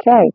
Okay.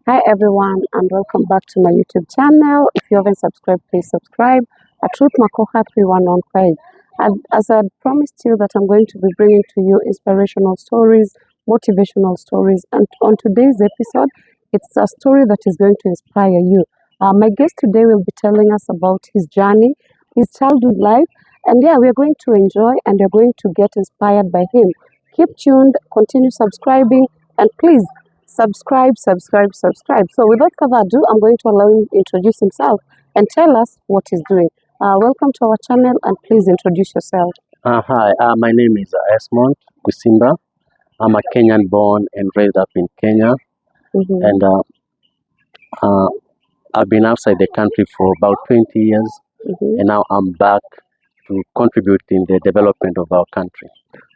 Hi everyone and welcome back to my YouTube channel. If you haven't subscribed, please subscribe at Truth Makoha 3115. And as I promised you that I'm going to be bringing to you inspirational stories, motivational stories. And on today's episode, it's a story that is going to inspire you. My guest today will be telling us about his journey, his childhood life. And yeah, we are going to enjoy and we're going to get inspired by him. Keep tuned, continue subscribing, and please subscribe. So without further ado, I'm going to allow him to introduce himself and tell us what he's doing. Welcome to our channel and please introduce yourself. Hi, my name is Esmond Kusimba. I'm a Kenyan born and raised up in Kenya, Mhm. and I've been outside the country for about 20 years, Mhm. and now I'm back to contribute in the development of our country.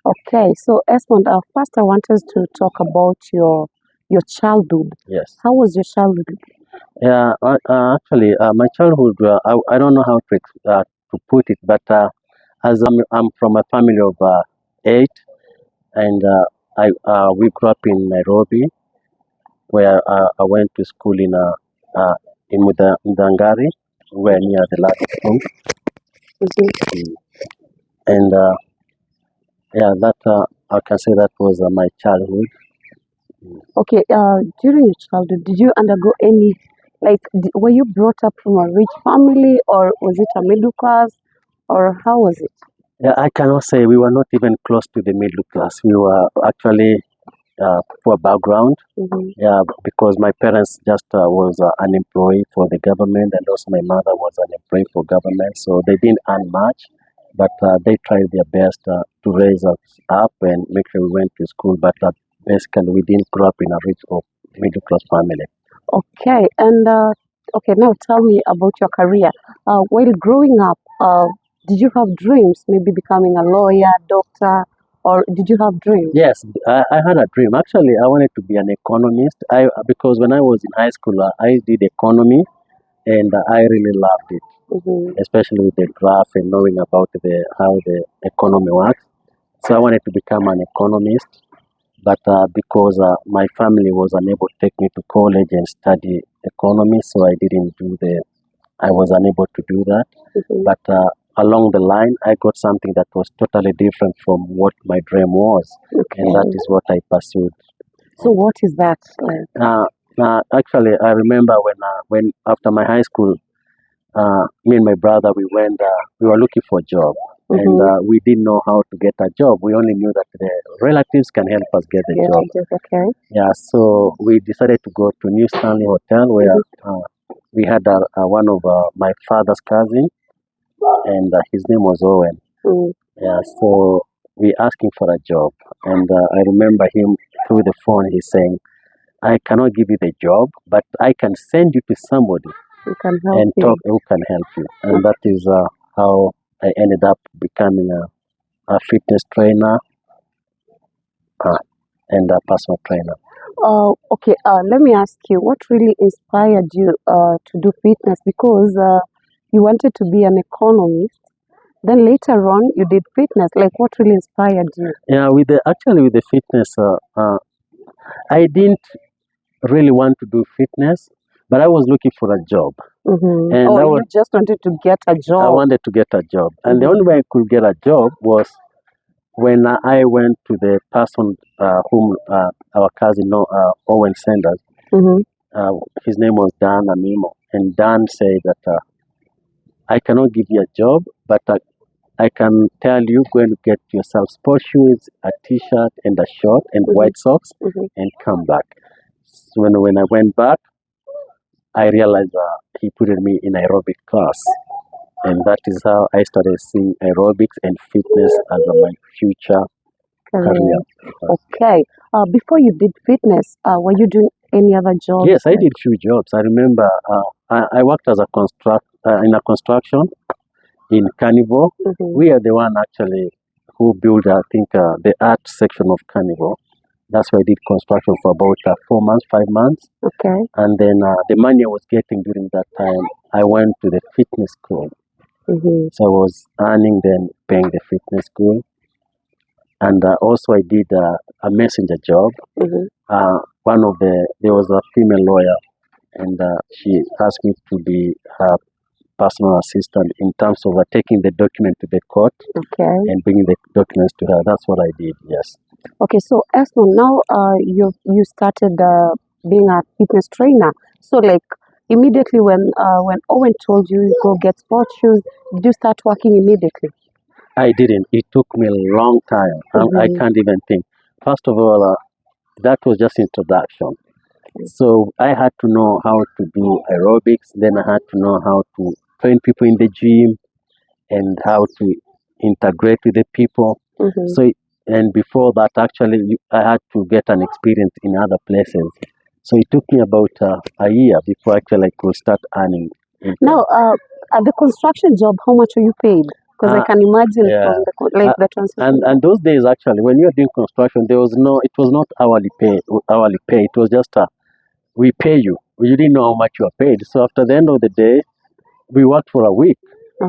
Okay, so Esmond, first I want us to talk about your childhood. Yes. How was your childhood? Yeah, actually, my childhood, I don't know how to put it, but as I'm from a family of 8, and we grew up in Nairobi, where I went to school in Mudangari, where near the last school. Mhm. And yeah, that I can say that was my childhood. Okay, during your childhood, did you undergo any, were you brought up from a rich family or was it a middle class or how was it? Yeah, I cannot say we were not even close to the middle class. We were actually poor background. Mhm. Yeah, because my parents just was an employee for the government, and also my mother was an employee for government. So they didn't earn much, but they tried their best to raise us up and make sure we went to school. But basically, we didn't grow up in a rich or middle class family. Okay, and okay, now tell me about your career. While growing up, did you have dreams, maybe becoming a lawyer, doctor, or did you have dreams? Yes, I had a dream. Actually, I wanted to be an economist. Because when I was in high school, I did economy, and I really loved it, Mhm. especially with the graph and knowing about how the economy works. So I wanted to become an economist, but because my family was unable to take me to college and study economy, so I was unable to do that. Mhm. But along the line, I got something that was totally different from what my dream was, and that Okay. is what I pursued. So what is that? Like? Actually, I remember when after my high school, me and my brother we were looking for a job, and Mhm. we didn't know how to get a job. We only knew that the relatives can help us get the Yeah, job. okay. Yeah, so we decided to go to New Stanley Hotel, where we had one of my father's cousin, and his name was Owen. Mm. Yeah, so we asked him for a job, and I remember him through the phone. He's saying, "I cannot give you the job, but I can send you to somebody We can help and you. talk who can help you." And that is how I ended up becoming a fitness trainer uh, and a personal trainer. Okay, let me ask you, what really inspired you to do fitness? Because you wanted to be an economist, then later on you did fitness. Like, what really inspired you? Yeah, with the fitness, I didn't really want to do fitness, but I was looking for a job, Mm-hmm. and Oh, you just wanted to get a I job. wanted to get a job, and the Mhm. only way I could get a job was when I went to the person whom our cousin Owen Sanders. Mm-hmm. His name was Dan Amimo, and Dan said that I cannot give you a job, but I can tell you go and get yourself sports shoes, a T-shirt, and a short and Mhm. white socks, Mhm. and come back. So when I went back, I realized he put me in aerobic class, and that is how I started seeing aerobics and fitness as my future career. Okay. Before you did fitness, were you doing any other jobs? Yes, I did few jobs. I remember I worked as a in a construction in Carnival. Mhm. We are the one actually who built, I think, the art section of Carnival. That's why I did construction for about 4 months, 5 months. Okay. And then the money I was getting during that time, I went to the fitness school. Mm-hmm. So I was earning then paying the fitness school. and also I did a messenger job. Mm-hmm. There was a female lawyer, and she asked me to be her personal assistant in terms of taking the document to the court Okay. and bringing the documents to her. That's what I did. Yes. Okay. So Esmond, now you started being a fitness trainer. So like immediately when Owen told you go get sports shoes, did you start working immediately? I didn't. It took me a long time. I Mhm. can't even think. First of all, that was just introduction. So I had to know how to do aerobics. Then I had to know how to train people in the gym and how to integrate with the people. Mhm. So, and before that, actually, I had to get an experience in other places. So it took me about a year before actually I could start earning income. Now, at the construction job, how much are you paid? Because I Uh, can imagine yeah. from the transition. And those days, actually, when you were doing construction, it was not hourly pay. It was just we pay you. You didn't know how much you are paid. So after the end of the day, we worked for a week,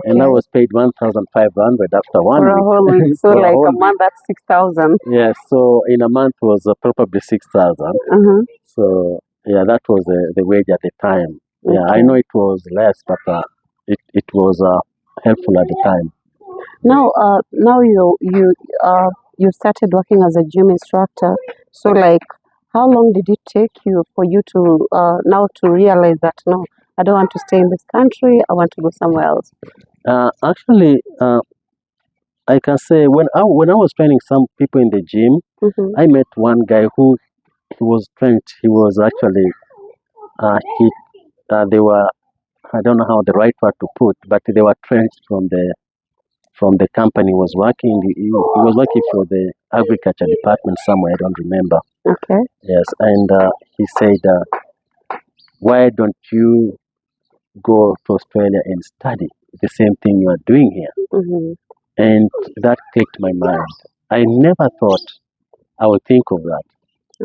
and I Okay. was paid 1,500 after one For a week. whole week. So For a like whole a month, that's 6,000. Yes, so in a month was probably 6,000. Uh-huh. So yeah, that was the wage at the time. Yeah, I Okay. know it was less, but it was helpful at the time. Now you started working as a gym instructor. So like, how long did it take you for you to now to realize that no, I don't want to stay in this country. I want to go somewhere else. Actually, I can say when I was training some people in the gym, Mm-hmm. I met one guy who he was trained. He was actually he they were, I don't know how the right word to put, but they were trenched from the company he was working. He was working for the agriculture department somewhere. I don't remember. Okay. Yes, and he said, "Why don't you go to Australia and study the same thing you are doing here?" Mm-hmm. And that clicked my mind. I never thought I would think of that,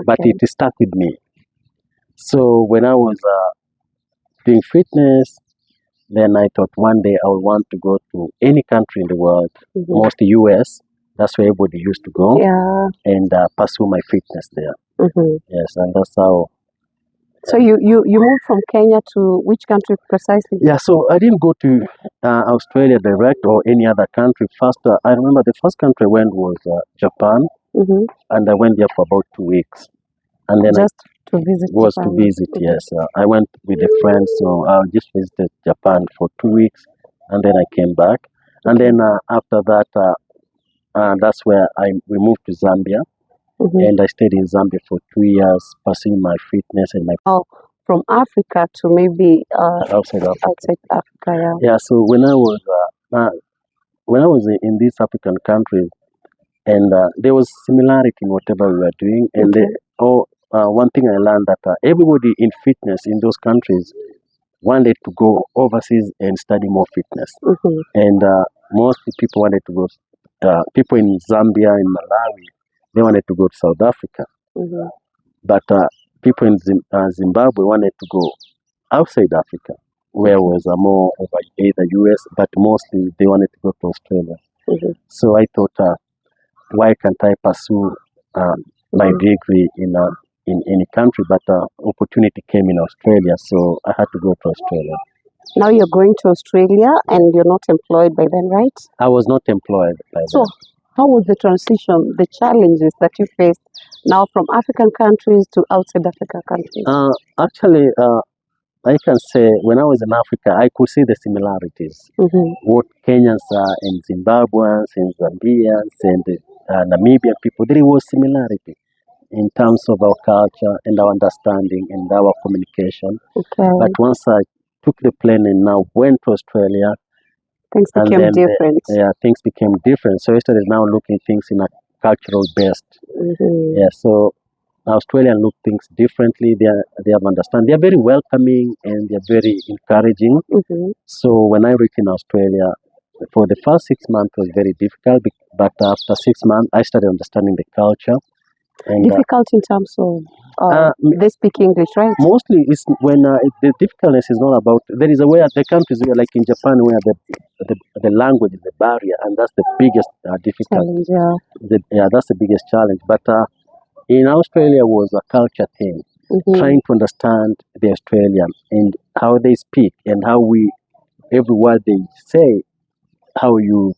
but Okay. it stuck with me. So when I was doing fitness, then I thought one day I would want to go to any country in the world, Mm-hmm. mostly US. That's where everybody used to go, Yeah. and pursue my fitness there. Mm-hmm. Yes, and that's how. So you moved from Kenya to which country precisely? Yeah, so I didn't go to Australia direct or any other country. First, I remember the first country I went was Japan, Mm-hmm. and I went there for about 2 weeks. And then Just to visit I was to Japan. visit, yes. I went with a friend, so I just visited Japan for 2 weeks, and then I came back. And then after that, that's where we moved to Zambia, Mm-hmm. and I stayed in Zambia for 2 years, pursuing my fitness and my Oh, from Africa to maybe outside Africa. outside Africa. Yeah. Yeah, so when I was in these African countries, and there was similarity in whatever we were doing, and one thing I learned that everybody in fitness in those countries wanted to go overseas and study more fitness, Mm-hmm. and most people wanted to go. People in Zambia, in Malawi, they wanted to go to South Africa, Mm-hmm. but people in Zimbabwe wanted to go outside Africa, where was more of either US, but mostly they wanted to go to Australia. Mm-hmm. So I thought, why can't I pursue my degree in any country? But opportunity came in Australia, so I had to go to Australia. Now you're going to Australia and you're not employed by then, right? I was not employed by So then. how was the transition, the challenges that you faced now from African countries to outside Africa countries? Actually, I can say when I was in Africa, I could see the similarities. Mm-hmm. What Kenyans are and Zimbabweans and Zambians and Namibian people, there was similarity in terms of our culture and our understanding and our communication. Okay. But once I took the plane and now went to Australia, Things and became then different. things became different. So I started now looking things in a cultural based. Mm-hmm. Yeah, so Australians look things differently. They have understand. They are very welcoming and they are very encouraging. Mm-hmm. So when I reached in Australia, for the first 6 months was very difficult, but after 6 months, I started understanding the culture, And Difficult in terms of they speak English, right? mostly it's when the difficultness is not about. There is a way the countries where, like in Japan, where the language is the barrier, and that's the biggest difficulty. Challenge, yeah. That's the biggest challenge. But in Australia was a culture thing, trying to understand the Australian and how they speak and how every word they say, how you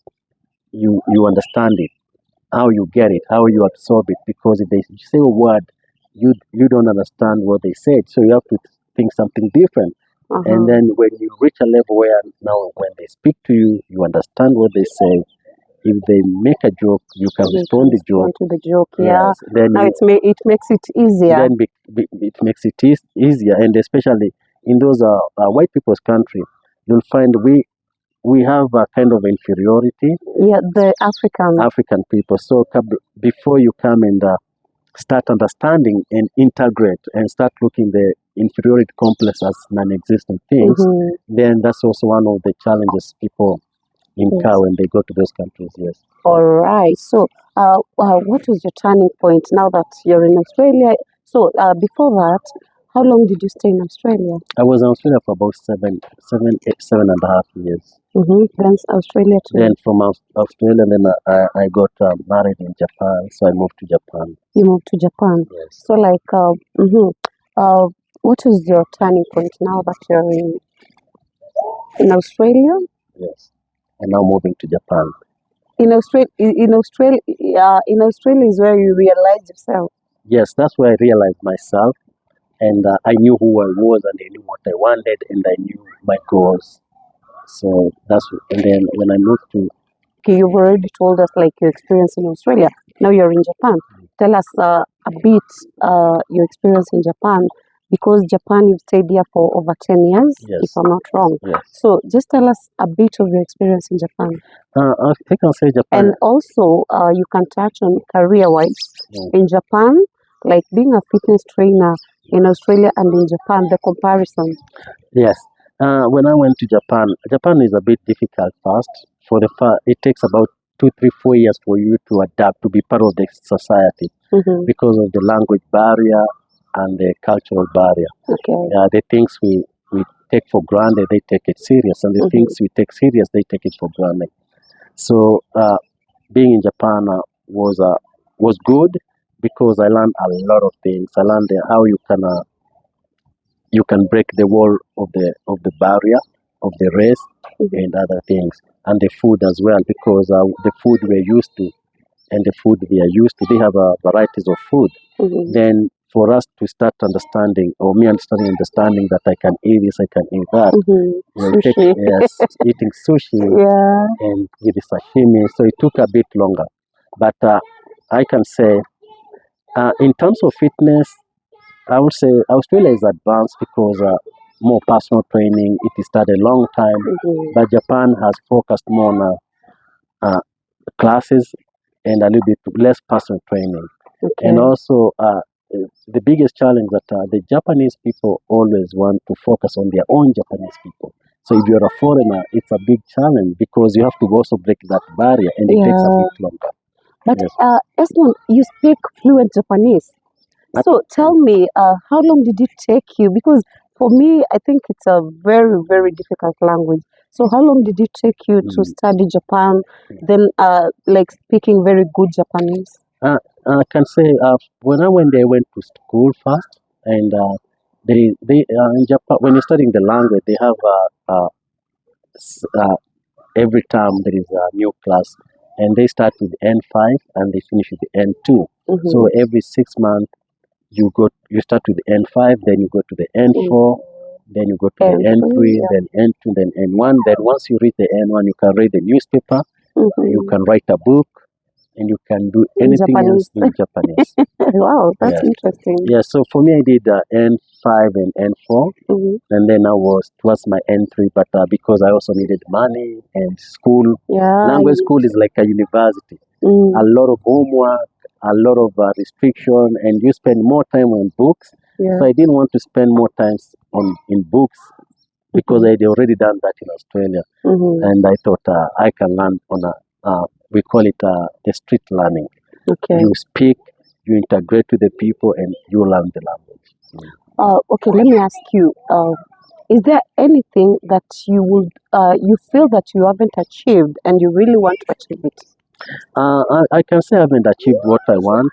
understand it, how you get it, how you absorb it. Because if they say a word, you don't understand what they said, so you have to think something different. And then when you reach a level where now when they speak to you, you understand what they say. If they make a joke, you can respond the joke. To the joke, yeah. Yes. Then Now it makes it easier. then it makes it easier, and especially in those white people's country, you'll find we have a kind of inferiority. Yeah, the African people. So before you come and start understanding and integrate and start looking the inferiority complex as non-existent things, then that's also one of the challenges people incur when they go to those countries. Yes. All right. So, what was your turning point now that you're in Australia? So, before that, how long did you stay in Australia? I was in Australia for about 7.5 years. Then Australia too. Then from Australia, then I got married in Japan, so I moved to Japan. You moved to Japan. Yes. So, like, what was your turning point now that you're in Australia? Yes. And now moving to Japan. In Australia is where you realized yourself. Yes, that's where I realized myself, and I knew who I was, and I knew what I wanted, and I knew my goals. So and then when I moved to. Okay, you've already told us like your experience in Australia. Now you're in Japan. Tell us a bit your experience in Japan, because Japan you've stayed there for over 10 years, Yes. if I'm not wrong. Yes. So just tell us a bit of your experience in Japan. I think I'll say Japan. And also you can touch on career-wise in Japan, like being a fitness trainer in Australia and in Japan, the comparison. Yes. When I went to Japan is a bit difficult first. It takes about 2, 3, 4 years for you to adapt to be part of the society because of the language barrier and the cultural barrier. Okay. The things we take for granted, they take it serious, and the things we take serious, they take it for granted. So being in Japan was good because I learned a lot of things. I learned how you can break the wall of the barrier of the race and other things, and the food as well, because the food we're used to and the food we are used to, they have varieties of food. Then for us to start understanding, or me understanding that I can eat this, I can eat that. Sushi. Eating sushi and with the sashimi. So it took a bit longer, but I can say in terms of fitness, I would say Australia is advanced because more personal training. It started a long time, but Japan has focused more on classes and a little bit less personal training. And also, the biggest challenge that the Japanese people always want to focus on their own Japanese people. So if you're a foreigner, it's a big challenge because you have to also break that barrier, and it takes a bit longer. But Esmond, you speak fluent Japanese. So tell me, how long did it take you? Because for me, I think it's a very, very difficult language. So how long did it take you to study Japan, then like speaking very good Japanese? I can say when I went there, I went to school first, and they in Japan, when you're studying the language, they have every term there is a new class, and they start with N5 and they finish with N2. So every 6 months you start with N5, then you go to the N4, then you go to the N3, then N2, then N1. Then once you reach the N1, you can read the newspaper, you can write a book, and you can do anything else in Japanese. Wow, that's interesting. Yeah, so for me, I did N5 and N4, and then I was towards my N3, but because I also needed money and school. Language school is like a university. A lot of homework, a lot of restriction, and you spend more time on books. So I didn't want to spend more time in books because I had already done that in Australia. And I thought I can learn on we call it the street learning. You speak, you integrate with the people, and you learn the language. Okay, let me ask you. Is there anything that you feel that you haven't achieved and you really want to achieve it? I can say I haven't achieved what I want.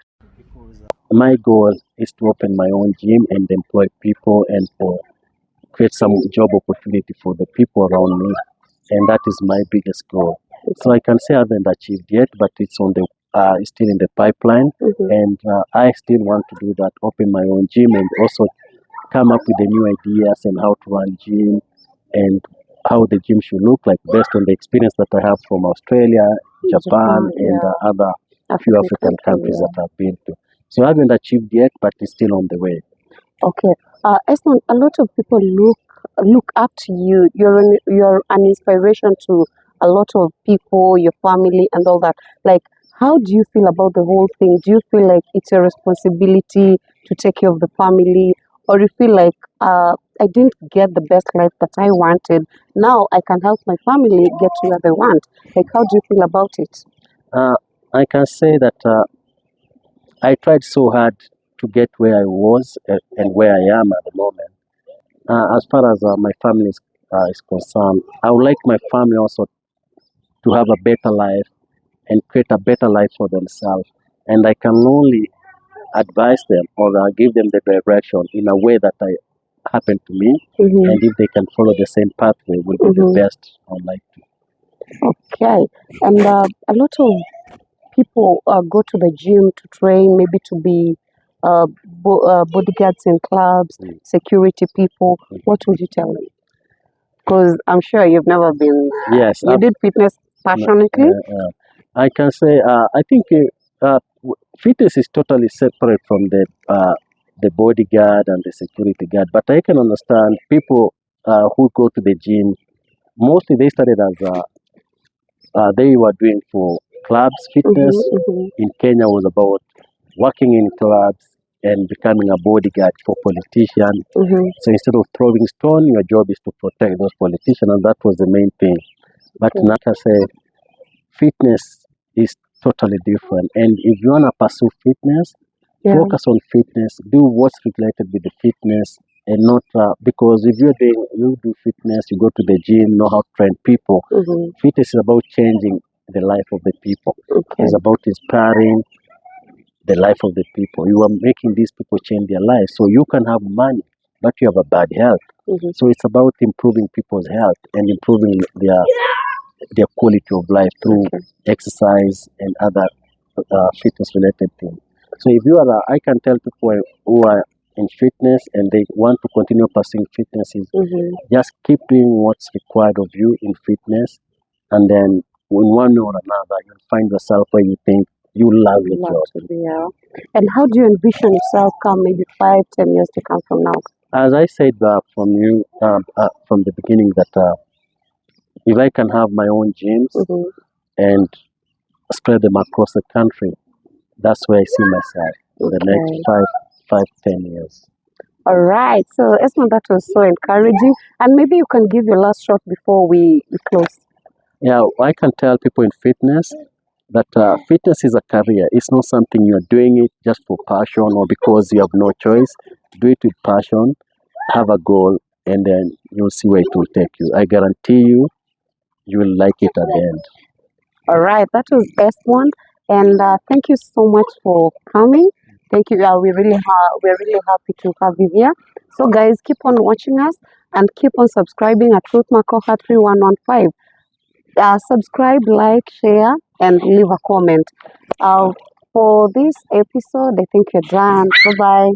My goal is to open my own gym and employ people and for create some job opportunity for the people around me, and that is my biggest goal. So I can say I haven't achieved yet, but it's on the it's still in the pipeline, Mhm. and I still want to do that, open my own gym, and also come up with the new ideas and how to run gym and how the gym should look like based on the experience that I have from Australia, Japan, and yeah. other few African countries that I've been to. So I haven't achieved yet, but it's still on the way. Okay. Esmond, a lot of people look up to you. You're an inspiration to a lot of people, your family, and all that. Like, how do you feel about the whole thing? Do you feel like it's a responsibility to take care of the family, or you feel like I didn't get the best life that I wanted? Now I can help my family get to where they want. Like, how do you feel about it? Uh, I can say that I tried so hard to get where I was and where I am at the moment. As far as my family is concerned, I would like my family also to have a better life and create a better life for themselves. And I can only advise them or give them the direction in a way that I happened to me. Mm-hmm. And if they can follow the same pathway, will be the best on life. Okay. And a lot of people go to the gym to train, maybe to be bodyguards in clubs, security people. What would you tell them? Because I'm sure you've never been. Yes, You did fitness passionately. I can say I think fitness is totally separate from the bodyguard and the security guard. But I can understand people who go to the gym. Mostly they started as they were doing for clubs fitness. In Kenya was about working in clubs and becoming a bodyguard for politicians. So instead of throwing stone, your job is to protect those politicians, and that was the main thing. But like I say, fitness is totally different. And if you want to pursue fitness, focus on fitness, do what's related with the fitness, and not because if you do fitness, you go to the gym, know how to train people. Fitness is about changing the life of the people. It's about inspiring the life of the people. You are making these people change their lives. So you can have money, but you have a bad health. So it's about improving people's health and improving their quality of life through exercise and other fitness related things. So if you are, I can tell people who are in fitness and they want to continue pursuing fitness is just keep doing what's required of you in fitness, and then in one way or another you'll find yourself where you think you love your job. And how do you envision yourself come maybe 5, 10 years to come from now? As I said from the beginning that if I can have my own gyms and spread them across the country, that's where I see myself in the next 5, 10 years. All right. So, Esma, that was so encouraging. And maybe you can give your last shot before we close. Yeah, I can tell people in fitness that fitness is a career. It's not something you're doing it just for passion or because you have no choice. Do it with passion, have a goal, and then you'll see where it will take you. I guarantee you, you will like it at the end. All right, that was S1, and thank you so much for coming. Thank you. We're really happy to have you here. So, guys, keep on watching us and keep on subscribing at Ruth Makoha 3115. Subscribe, like, share, and leave a comment. For this episode, I think you're done. Bye bye.